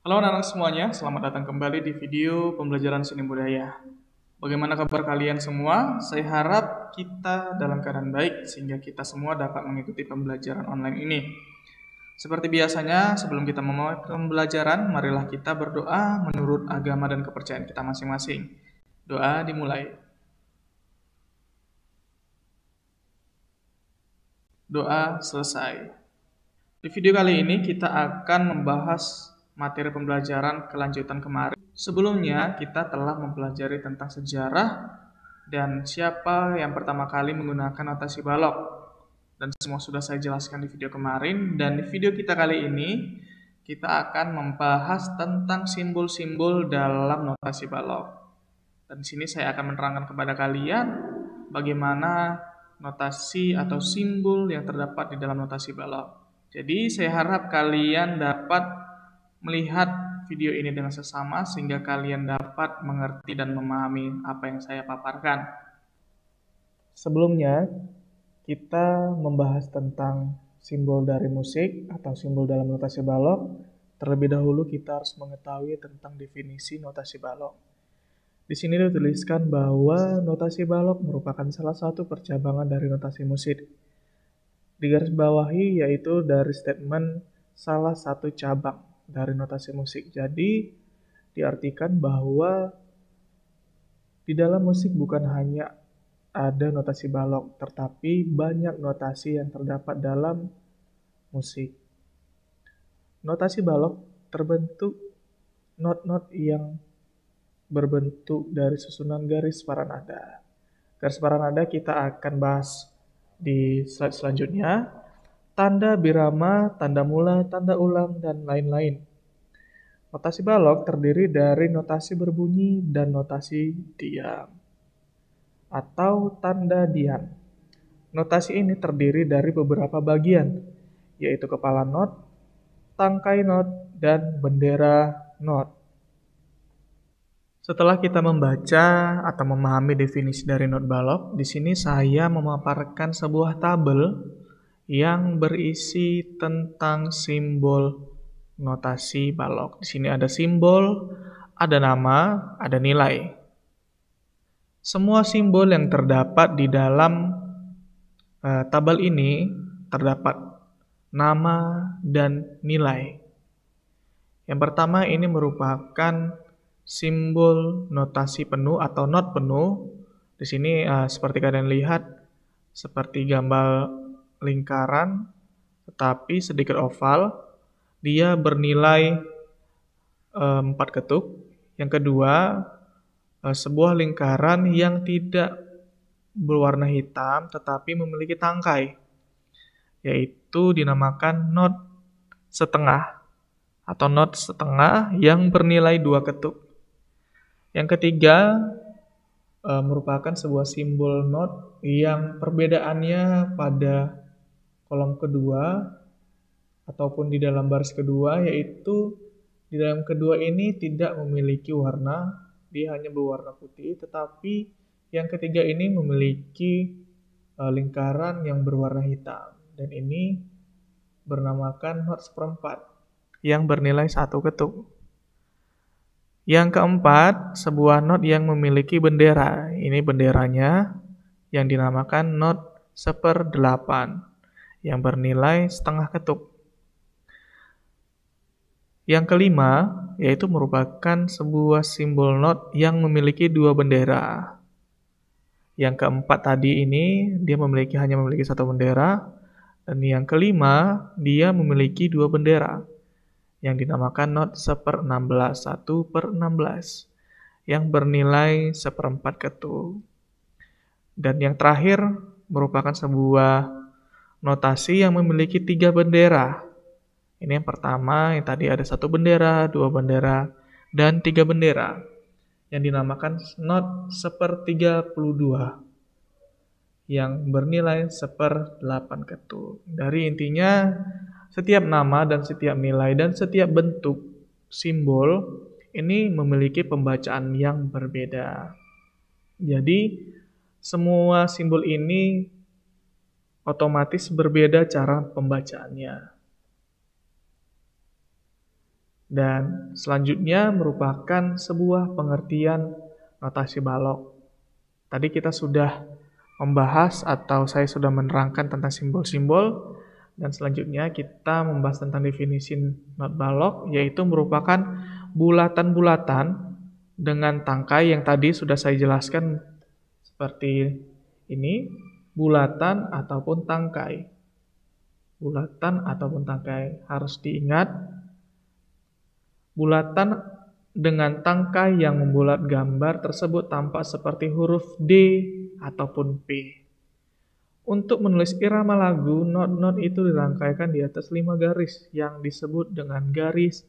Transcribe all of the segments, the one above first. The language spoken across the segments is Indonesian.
Halo anak-anak semuanya, selamat datang kembali di video pembelajaran seni budaya. Bagaimana kabar kalian semua? Saya harap kita dalam keadaan baik sehingga kita semua dapat mengikuti pembelajaran online ini. Seperti biasanya, sebelum kita memulai pembelajaran, marilah kita berdoa menurut agama dan kepercayaan kita masing-masing. Doa dimulai. Doa selesai. Di video kali ini kita akan membahas materi pembelajaran kelanjutan kemarin. Sebelumnya kita telah mempelajari tentang sejarah dan siapa yang pertama kali menggunakan notasi balok. Dan semua sudah saya jelaskan di video kemarin. Dan di video kita kali ini kita akan membahas tentang simbol-simbol dalam notasi balok. Dan di sini saya akan menerangkan kepada kalian bagaimana notasi atau simbol yang terdapat di dalam notasi balok. Jadi saya harap kalian dapat melihat video ini dengan sesama sehingga kalian dapat mengerti dan memahami apa yang saya paparkan. Sebelumnya, kita membahas tentang simbol dari musik atau simbol dalam notasi balok. Terlebih dahulu kita harus mengetahui tentang definisi notasi balok. Di sini dituliskan bahwa notasi balok merupakan salah satu percabangan dari notasi musik. Digarisbawahi yaitu dari statement salah satu cabang dari notasi musik. Jadi diartikan bahwa di dalam musik bukan hanya ada notasi balok, tetapi banyak notasi yang terdapat dalam musik. Notasi balok terbentuk not-not yang berbentuk dari susunan garis paranada. Garis paranada kita akan bahas di slide selanjutnya. Tanda birama, tanda mula, tanda ulang, dan lain-lain. Notasi balok terdiri dari notasi berbunyi dan notasi diam atau tanda diam. Notasi ini terdiri dari beberapa bagian, yaitu kepala not, tangkai not, dan bendera not. Setelah kita membaca atau memahami definisi dari not balok, di sini saya memaparkan sebuah tabel yang berisi tentang simbol notasi balok. Di sini ada simbol, ada nama, ada nilai. Semua simbol yang terdapat di dalam tabel ini terdapat nama dan nilai. Yang pertama ini merupakan simbol notasi penuh atau not penuh. Di sini seperti kalian lihat, seperti gambar lingkaran, tetapi sedikit oval. Dia bernilai 4 ketuk. Yang kedua, sebuah lingkaran yang tidak berwarna hitam, tetapi memiliki tangkai, yaitu dinamakan not setengah atau not setengah yang bernilai 2 ketuk. Yang ketiga merupakan sebuah simbol not yang perbedaannya pada kolom kedua ataupun di dalam baris kedua, yaitu di dalam kedua ini tidak memiliki warna, dia hanya berwarna putih, tetapi yang ketiga ini memiliki lingkaran yang berwarna hitam, dan ini bernamakan not seperempat yang bernilai 1 ketuk. Yang keempat, sebuah not yang memiliki bendera. Ini benderanya yang dinamakan not 1/8 yang bernilai setengah ketuk. Yang kelima, yaitu merupakan sebuah simbol not yang memiliki 2 bendera. Yang keempat tadi ini dia hanya memiliki 1 bendera, dan yang kelima dia memiliki 2 bendera yang dinamakan not 1/16, 1/16 yang bernilai 1/4 ketuk. Dan yang terakhir merupakan sebuah notasi yang memiliki 3 bendera. Ini yang pertama, yang tadi ada 1 bendera, 2 bendera, dan 3 bendera yang dinamakan not 1/32 yang bernilai 1/8 ketuk. Dari intinya, setiap nama dan setiap nilai dan setiap bentuk simbol ini memiliki pembacaan yang berbeda. Jadi, semua simbol ini otomatis berbeda cara pembacaannya. Dan selanjutnya merupakan sebuah pengertian notasi balok. Tadi kita sudah membahas atau saya sudah menerangkan tentang simbol-simbol, dan selanjutnya kita membahas tentang definisi not balok, yaitu merupakan bulatan-bulatan dengan tangkai yang tadi sudah saya jelaskan seperti ini, bulatan ataupun tangkai. Bulatan ataupun tangkai. Harus diingat, bulatan dengan tangkai yang membulat gambar tersebut tampak seperti huruf D ataupun P. Untuk menulis irama lagu, not-not itu dirangkaikan di atas 5 garis yang disebut dengan garis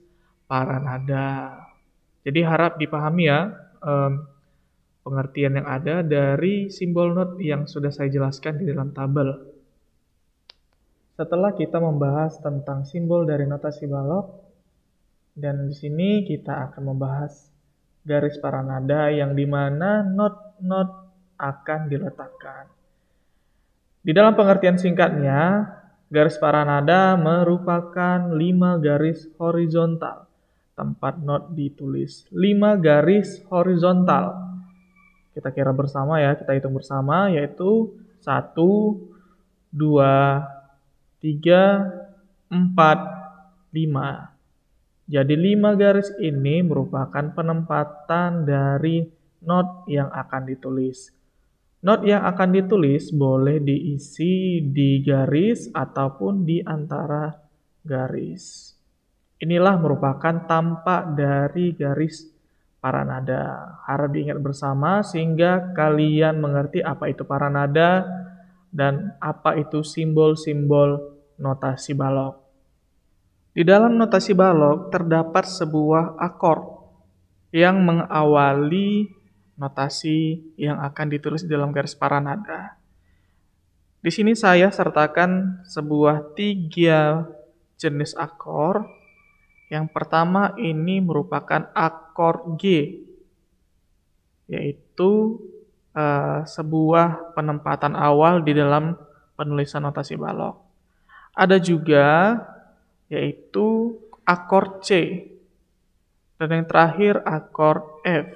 paranada. Jadi harap dipahami ya pengertian yang ada dari simbol not yang sudah saya jelaskan di dalam tabel. Setelah kita membahas tentang simbol dari notasi balok, dan di sini kita akan membahas garis paranada yang dimana not-not akan diletakkan. Di dalam pengertian singkatnya, garis paranada merupakan 5 garis horizontal tempat not ditulis. 5 garis horizontal. Kita kira bersama ya, kita hitung bersama, yaitu 1, 2, 3, 4, 5. Jadi 5 garis ini merupakan penempatan dari not yang akan ditulis. Not yang akan ditulis boleh diisi di garis ataupun di antara garis. Inilah merupakan tampak dari garis paranada. Harap diingat bersama sehingga kalian mengerti apa itu paranada dan apa itu simbol-simbol notasi balok. Di dalam notasi balok terdapat sebuah akord yang mengawali notasi yang akan ditulis dalam garis paranada. Di sini saya sertakan sebuah 3 jenis akord. Yang pertama ini merupakan akord G, yaitu sebuah penempatan awal di dalam penulisan notasi balok. Ada juga yaitu akord C, dan yang terakhir akord F.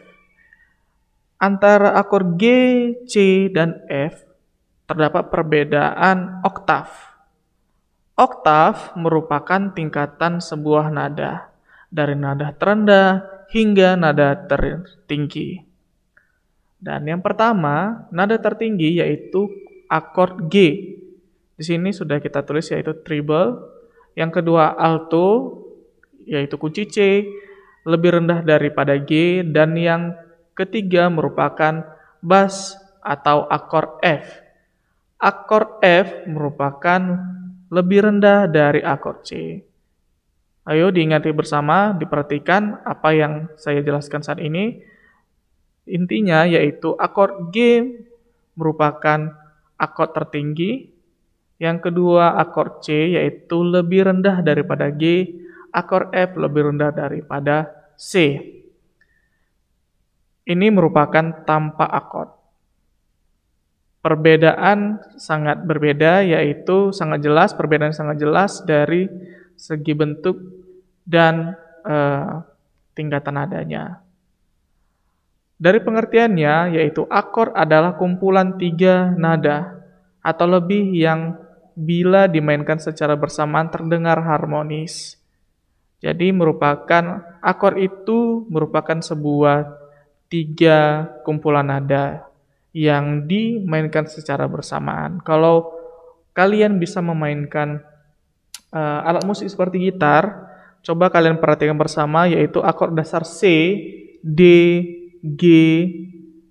Antara akord G, C, dan F terdapat perbedaan oktav. Oktav merupakan tingkatan sebuah nada, dari nada terendah hingga nada tertinggi. Dan yang pertama, nada tertinggi yaitu akord G. Di sini sudah kita tulis yaitu treble. Yang kedua alto, yaitu kunci C, lebih rendah daripada G. Dan yang ketiga merupakan bass atau akord F. Akord F merupakan lebih rendah dari akord C. Ayo diingati bersama, diperhatikan apa yang saya jelaskan saat ini. Intinya yaitu akord G merupakan akord tertinggi. Yang kedua akord C yaitu lebih rendah daripada G, akord F lebih rendah daripada C. Ini merupakan tampak akord. Perbedaan sangat berbeda, yaitu perbedaan sangat jelas dari segi bentuk dan tingkatan nadanya. Dari pengertiannya, yaitu akord adalah kumpulan 3 nada atau lebih yang bila dimainkan secara bersamaan terdengar harmonis. Jadi akord itu merupakan sebuah 3 kumpulan nada yang dimainkan secara bersamaan. Kalau kalian bisa memainkan alat musik seperti gitar, coba kalian perhatikan bersama, yaitu akord dasar C, D, G,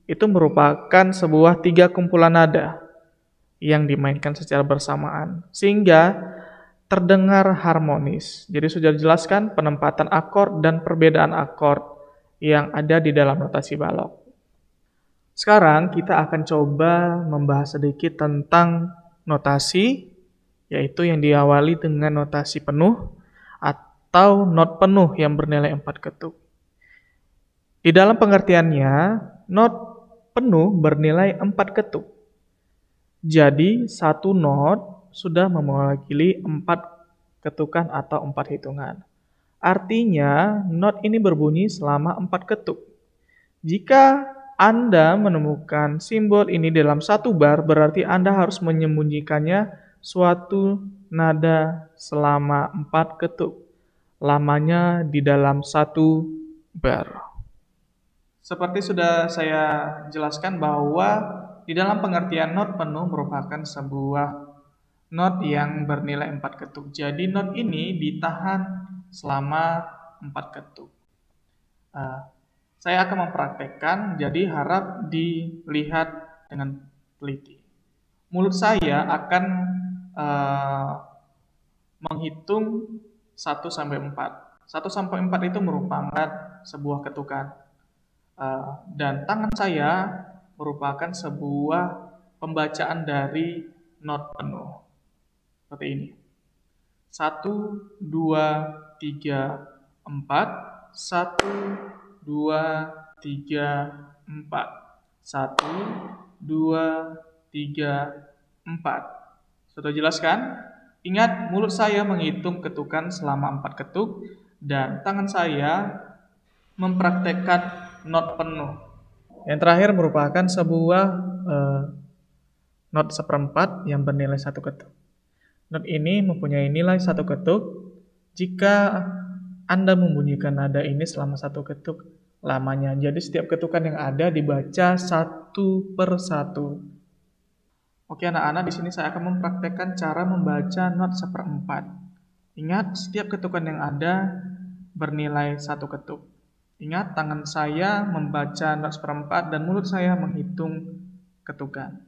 itu merupakan sebuah 3 kumpulan nada yang dimainkan secara bersamaan, sehingga terdengar harmonis. Jadi sudah dijelaskan penempatan akord dan perbedaan akord yang ada di dalam notasi balok. Sekarang kita akan coba membahas sedikit tentang notasi, yaitu yang diawali dengan notasi penuh atau not penuh yang bernilai 4 ketuk. Di dalam pengertiannya, not penuh bernilai 4 ketuk. Jadi, satu not sudah mewakili 4 ketukan atau 4 hitungan. Artinya, not ini berbunyi selama 4 ketuk. Jika Anda menemukan simbol ini dalam satu bar, berarti Anda harus menyembunyikannya suatu nada selama 4 ketuk. Lamanya di dalam satu bar. Seperti sudah saya jelaskan bahwa di dalam pengertian not penuh merupakan sebuah not yang bernilai 4 ketuk. Jadi not ini ditahan selama 4 ketuk. Saya akan mempraktekkan, jadi harap dilihat dengan teliti. Mulut saya akan menghitung 1 sampai 4. 1 sampai 4 itu merupakan sebuah ketukan. Dan tangan saya merupakan sebuah pembacaan dari not penuh. Seperti ini. 1, 2, 3, 4. 1, 2, 3, 4. 1, 2, 3, 4. Sudah jelaskan? Ingat, mulut saya menghitung ketukan selama 4 ketuk dan tangan saya mempraktekkan not penuh. Yang terakhir merupakan sebuah not seperempat yang bernilai 1 ketuk. Not ini mempunyai nilai 1 ketuk. Jika Anda membunyikan nada ini selama 1 ketuk lamanya. Jadi setiap ketukan yang ada dibaca 1 per 1. Oke anak-anak, di sini saya akan mempraktekkan cara membaca not seperempat. Ingat, setiap ketukan yang ada bernilai 1 ketuk. Ingat, tangan saya membaca not seperempat dan mulut saya menghitung ketukan.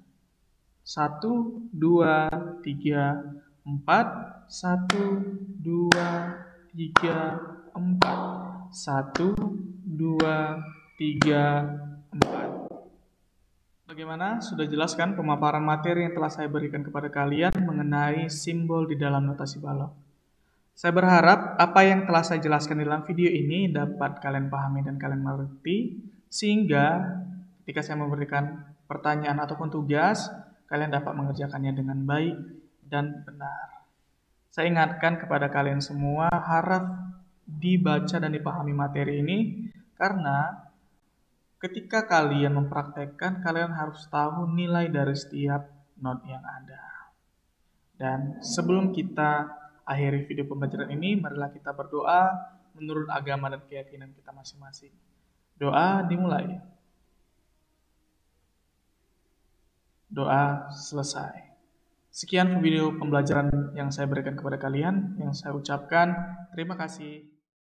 1, 2, 3, 4. 1, 2, 3, 4. 1, 2, 3, 4. Bagaimana? Sudah jelaskan pemaparan materi yang telah saya berikan kepada kalian mengenai simbol di dalam notasi balok. Saya berharap apa yang telah saya jelaskan di dalam video ini dapat kalian pahami dan kalian mengerti, sehingga ketika saya memberikan pertanyaan ataupun tugas, kalian dapat mengerjakannya dengan baik dan benar. Saya ingatkan kepada kalian semua, harap dibaca dan dipahami materi ini, karena ketika kalian mempraktekkan, kalian harus tahu nilai dari setiap not yang ada. Dan sebelum kita akhiri video pembelajaran ini, marilah kita berdoa menurut agama dan keyakinan kita masing-masing. Doa dimulai. Doa selesai. Sekian video pembelajaran yang saya berikan kepada kalian, yang saya ucapkan terima kasih.